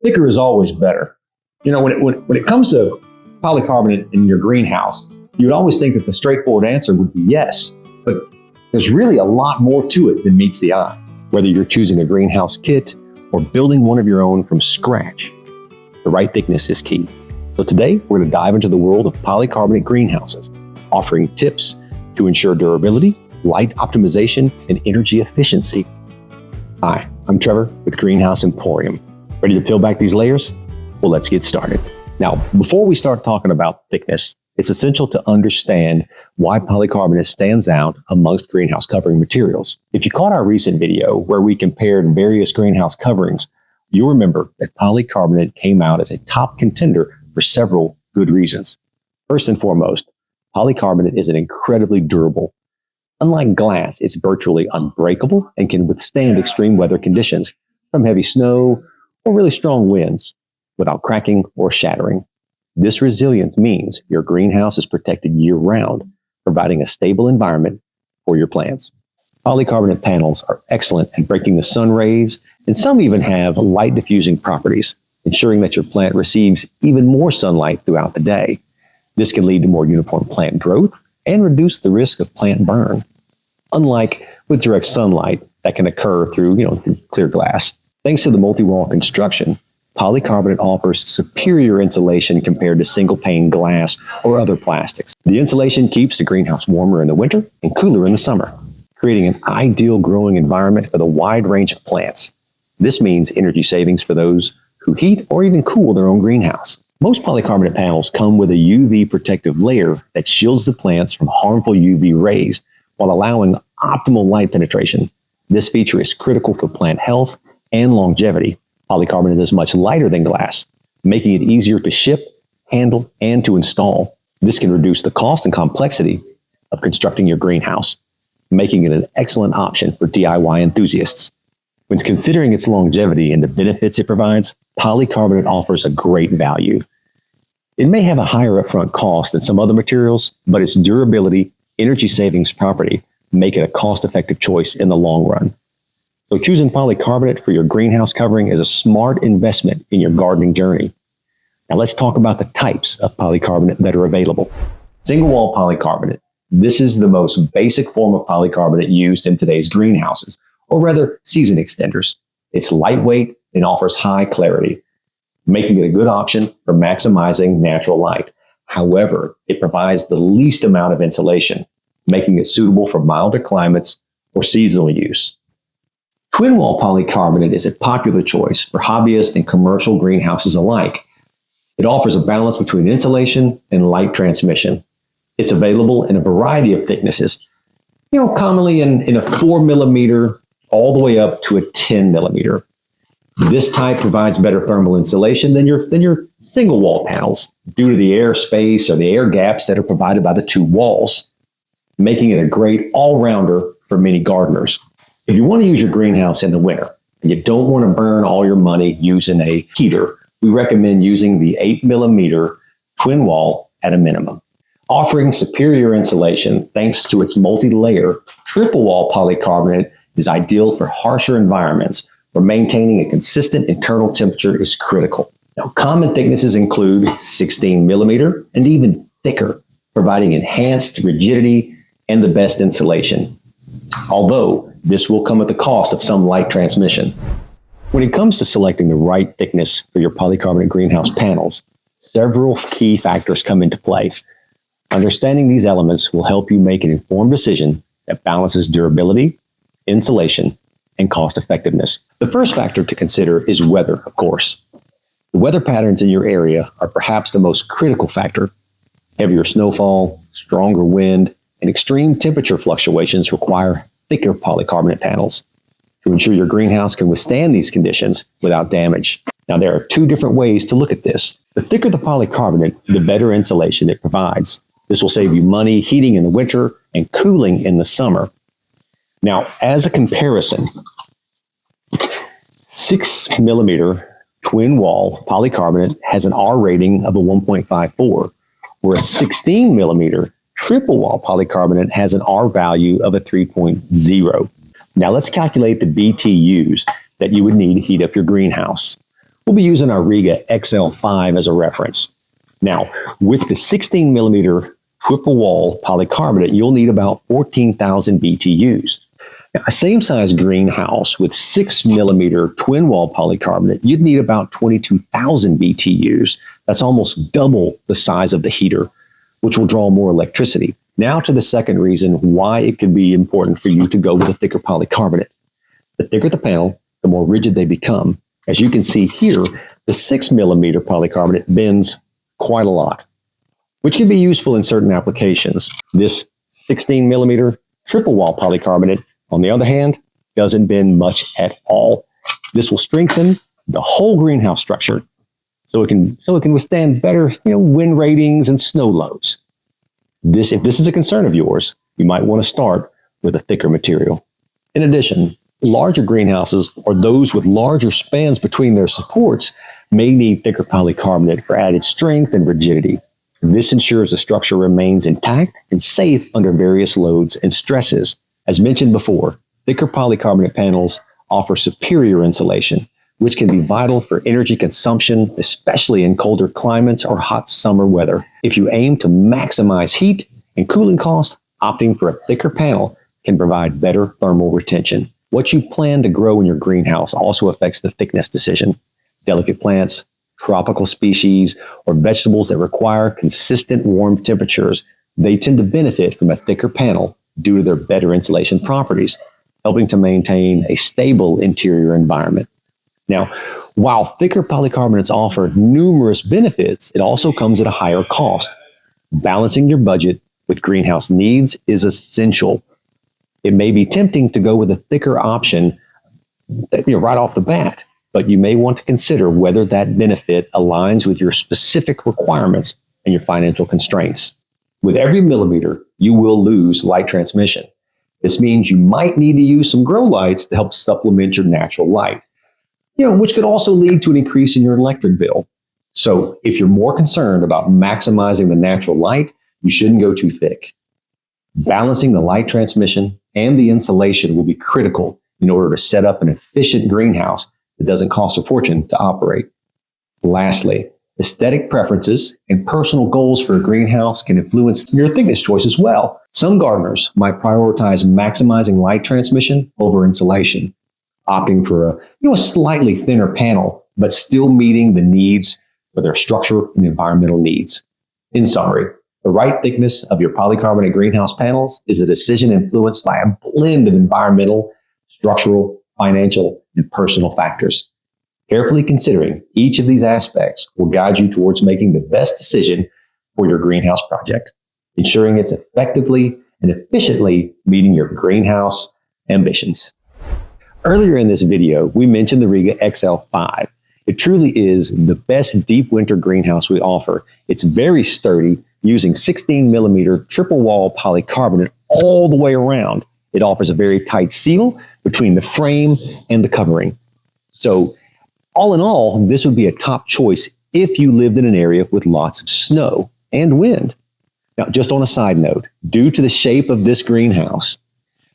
Thicker is always better. You know, when it comes to polycarbonate in your greenhouse, you would always think that the straightforward answer would be yes, but there's really a lot more to it than meets the eye. Whether you're choosing a greenhouse kit or building one of your own from scratch, the right thickness is key. So today, we're going to dive into the world of polycarbonate greenhouses, offering tips to ensure durability, light optimization, and energy efficiency. Hi, I'm Trevor with Greenhouse Emporium. Ready to peel back these layers? Well, let's get started. Now, before we start talking about thickness, it's essential to understand why polycarbonate stands out amongst greenhouse covering materials. If you caught our recent video where we compared various greenhouse coverings, you'll remember that polycarbonate came out as a top contender for several good reasons. First and foremost, polycarbonate is an incredibly durable. Unlike glass, it's virtually unbreakable and can withstand extreme weather conditions, from heavy snow or really strong winds, without cracking or shattering. This resilience means your greenhouse is protected year-round, providing a stable environment for your plants. Polycarbonate panels are excellent at breaking the sun rays, and some even have light diffusing properties, ensuring that your plant receives even more sunlight throughout the day. This can lead to more uniform plant growth and reduce the risk of plant burn, unlike with direct sunlight that can occur through clear glass. Thanks to the multi-wall construction, polycarbonate offers superior insulation compared to single-pane glass or other plastics. The insulation keeps the greenhouse warmer in the winter and cooler in the summer, creating an ideal growing environment for the wide range of plants. This means energy savings for those who heat or even cool their own greenhouse. Most polycarbonate panels come with a UV protective layer that shields the plants from harmful UV rays while allowing optimal light penetration. This feature is critical for plant health and longevity. Polycarbonate is much lighter than glass, making it easier to ship, handle, and to install. This can reduce the cost and complexity of constructing your greenhouse, making it an excellent option for DIY enthusiasts. When considering its longevity and the benefits it provides, polycarbonate offers a great value. It may have a higher upfront cost than some other materials, but its durability, energy savings property make it a cost-effective choice in the long run. So choosing polycarbonate for your greenhouse covering is a smart investment in your gardening journey. Now let's talk about the types of polycarbonate that are available. Single-wall polycarbonate. This is the most basic form of polycarbonate used in today's greenhouses, or rather season extenders. It's lightweight and offers high clarity, making it a good option for maximizing natural light. However, it provides the least amount of insulation, making it suitable for milder climates or seasonal use. Twin-wall polycarbonate is a popular choice for hobbyists and commercial greenhouses alike. It offers a balance between insulation and light transmission. It's available in a variety of thicknesses, commonly in a 4 millimeter all the way up to a 10 millimeter. This type provides better thermal insulation than your single wall panels due to the air space or the air gaps that are provided by the two walls, making it a great all-rounder for many gardeners. If you want to use your greenhouse in the winter and you don't want to burn all your money using a heater, we recommend using the 8 millimeter twin wall at a minimum. Offering superior insulation thanks to its multi-layer triple wall polycarbonate is ideal for harsher environments where maintaining a consistent internal temperature is critical. Now, common thicknesses include 16 millimeter and even thicker, providing enhanced rigidity and the best insulation. Although this will come at the cost of some light transmission. When it comes to selecting the right thickness for your polycarbonate greenhouse panels, several key factors come into play. Understanding these elements will help you make an informed decision that balances durability, insulation, and cost effectiveness. The first factor to consider is weather, of course. The weather patterns in your area are perhaps the most critical factor. Heavier snowfall, stronger wind, and extreme temperature fluctuations require thicker polycarbonate panels to ensure your greenhouse can withstand these conditions without damage. Now, there are two different ways to look at this. The thicker the polycarbonate, the better insulation it provides. This will save you money heating in the winter and cooling in the summer. Now, as a comparison, 6 millimeter twin wall polycarbonate has an R rating of a 1.54, whereas 16 millimeter triple wall polycarbonate has an R value of a 3.0. Now let's calculate the BTUs that you would need to heat up your greenhouse. we'll be using our Riga XL5 as a reference. Now, with the 16 millimeter triple wall polycarbonate, you'll need about 14,000 BTUs. Now, a same size greenhouse with 6 millimeter twin wall polycarbonate, you'd need about 22,000 BTUs. That's almost double the size of the heater, which will draw more electricity. Now to the second reason why it could be important for you to go with a thicker polycarbonate. The thicker the panel, the more rigid they become. As you can see here, the 6 millimeter polycarbonate bends quite a lot, which can be useful in certain applications. This 16 millimeter triple wall polycarbonate, on the other hand, doesn't bend much at all. This will strengthen the whole greenhouse structure so it can withstand better, wind ratings and snow loads. If this is a concern of yours, you might want to start with a thicker material. In addition, larger greenhouses or those with larger spans between their supports may need thicker polycarbonate for added strength and rigidity. This ensures the structure remains intact and safe under various loads and stresses. As mentioned before, thicker polycarbonate panels offer superior insulation, which can be vital for energy consumption, especially in colder climates or hot summer weather. If you aim to maximize heat and cooling costs, opting for a thicker panel can provide better thermal retention. What you plan to grow in your greenhouse also affects the thickness decision. Delicate plants, tropical species, or vegetables that require consistent warm temperatures, they tend to benefit from a thicker panel due to their better insulation properties, helping to maintain a stable interior environment. Now, while thicker polycarbonates offer numerous benefits, it also comes at a higher cost. Balancing your budget with greenhouse needs is essential. It may be tempting to go with a thicker option right off the bat, but you may want to consider whether that benefit aligns with your specific requirements and your financial constraints. With every millimeter, you will lose light transmission. This means you might need to use some grow lights to help supplement your natural light, which could also lead to an increase in your electric bill. So if you're more concerned about maximizing the natural light, you shouldn't go too thick. Balancing the light transmission and the insulation will be critical in order to set up an efficient greenhouse that doesn't cost a fortune to operate. Lastly, aesthetic preferences and personal goals for a greenhouse can influence your thickness choice as well. Some gardeners might prioritize maximizing light transmission over insulation, opting for a slightly thinner panel, but still meeting the needs for their structural and environmental needs. In summary, the right thickness of your polycarbonate greenhouse panels is a decision influenced by a blend of environmental, structural, financial, and personal factors. Carefully considering each of these aspects will guide you towards making the best decision for your greenhouse project, ensuring it's effectively and efficiently meeting your greenhouse ambitions. Earlier in this video, we mentioned the Riga XL5. It truly is the best deep winter greenhouse we offer. It's very sturdy, using 16 millimeter triple wall polycarbonate all the way around. It offers a very tight seal between the frame and the covering. So all in all, this would be a top choice if you lived in an area with lots of snow and wind. Now, just on a side note, due to the shape of this greenhouse,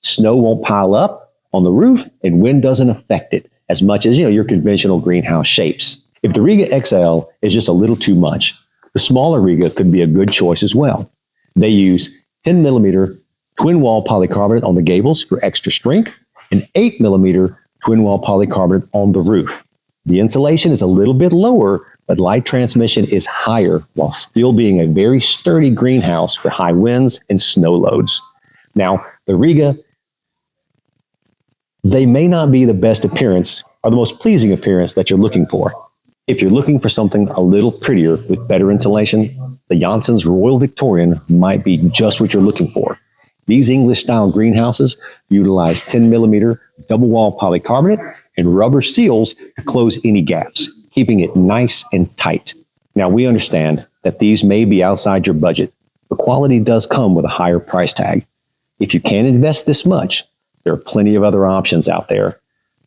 snow won't pile up on the roof and wind doesn't affect it as much as your conventional greenhouse shapes. If the Riga XL is just a little too much, the smaller Riga could be a good choice as well. They use 10 millimeter twin wall polycarbonate on the gables for extra strength and 8 millimeter twin wall polycarbonate on the roof. The insulation is a little bit lower, but light transmission is higher while still being a very sturdy greenhouse for high winds and snow loads. Now, the Riga, they may not be the best appearance or the most pleasing appearance that you're looking for. If you're looking for something a little prettier with better insulation, the Janssen's Royal Victorian might be just what you're looking for. These English-style greenhouses utilize 10 millimeter double wall polycarbonate and rubber seals to close any gaps, keeping it nice and tight. Now, we understand that these may be outside your budget, but quality does come with a higher price tag. If you can't invest this much, there are plenty of other options out there,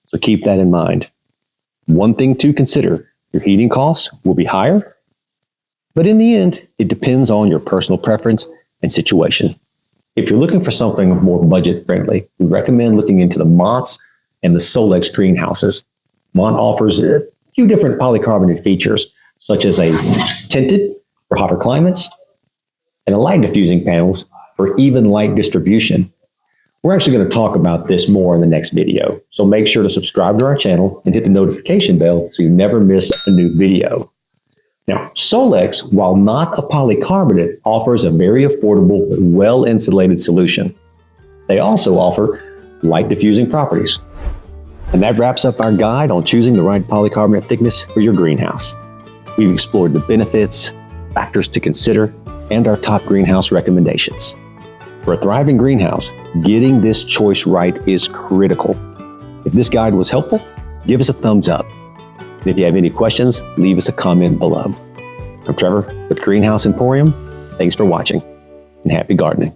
so keep that in mind. One thing to consider, your heating costs will be higher, but in the end, it depends on your personal preference and situation. If you're looking for something more budget-friendly, we recommend looking into the Mott's and the Solex greenhouses. Mott offers few different polycarbonate features, such as a tinted for hotter climates and a light diffusing panels for even light distribution. We're actually going to talk about this more in the next video, so make sure to subscribe to our channel and hit the notification bell so you never miss a new video. Now, Solex, while not a polycarbonate, offers a very affordable but well-insulated solution. They also offer light diffusing properties. And that wraps up our guide on choosing the right polycarbonate thickness for your greenhouse. We've explored the benefits, factors to consider, and our top greenhouse recommendations. For a thriving greenhouse, getting this choice right is critical. If this guide was helpful, give us a thumbs up. And if you have any questions, leave us a comment below. I'm Trevor with Greenhouse Emporium. Thanks for watching and happy gardening.